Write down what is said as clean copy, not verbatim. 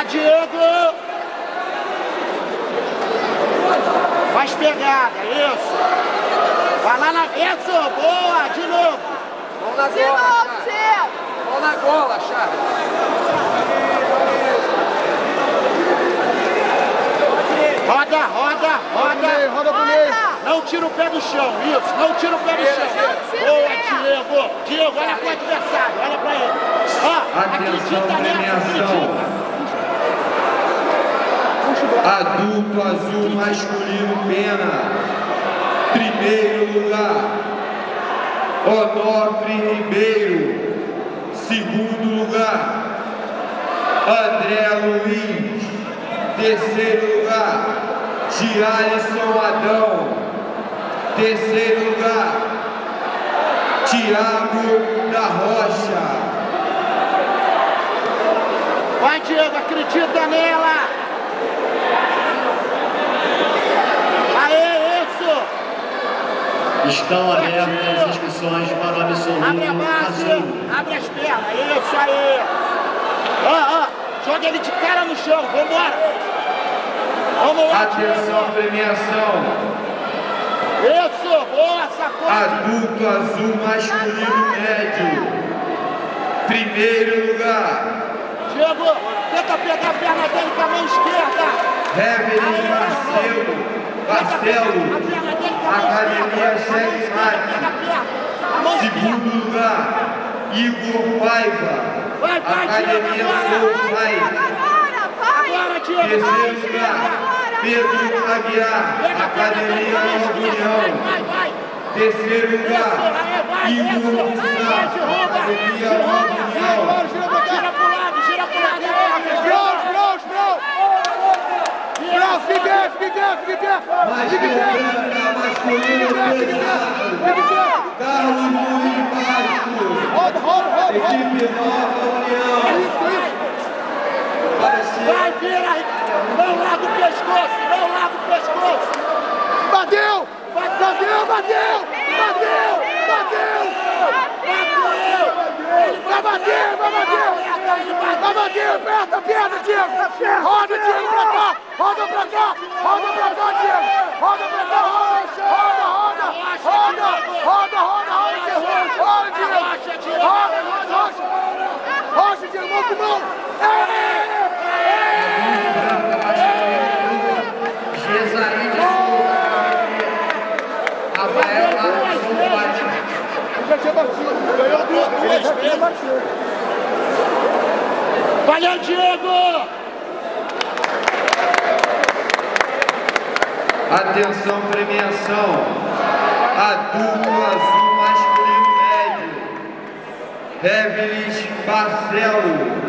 Diego! Faz pegada, isso! Vai lá na... Isso, boa! De novo! Mão na gola, Charles! Mão na gola, Charles! Roda, roda, roda! Roda pro meio! Não tira o pé do chão, isso! Não tira o pé do chão! Boa, Diego! Diego, olha pro adversário, olha pra ele! Ó, acredita nessa, acredita! Adulto azul masculino pena. Primeiro lugar, Onofre Ribeiro. Segundo lugar, André Luiz. Terceiro lugar, Gialisson Adão. Terceiro lugar, Thiago da Rocha. Vai, Diego, acredita nela! Aê, isso! Estão abertas as inscrições para o absoluto abre a base, azul. abre as pernas, isso aí! Joga ele de cara no chão, vambora! Vamos lá, Atenção, premiação. Isso, boa, sacode! Adulto azul masculino médio. Primeiro lugar, Diego, tenta pegar a perna dele com a mão esquerda! Reverend Marcelo, Academia Cheque Mate. Segundo lugar, Igor Paiva, Academia Soul Light. Agora, Diego! Terceiro lugar, Pedro Aguiar, Academia Nova União. Terceiro lugar, Igor Gustavo, Academia Nova União. Gira pro lado, Fique em pé! Masculino pesado, Carlos Luiz Bastos. Roda! Equipe Nova União. Vai, vira! Não larga o pescoço! Não larga o pescoço! Bateu! Vai bater! Aperta a perna, Diego! Roda, Diego, pra cá! Roda pra cá, Diego! Roda pra cá! Rocha, Diego! Mão com mão! Rafael Marcos. Já tinha batido. Ganhou duas vezes. Valeu, Diego! Atenção, premiação. Adulto azul masculino médio. Revelis Barcelos.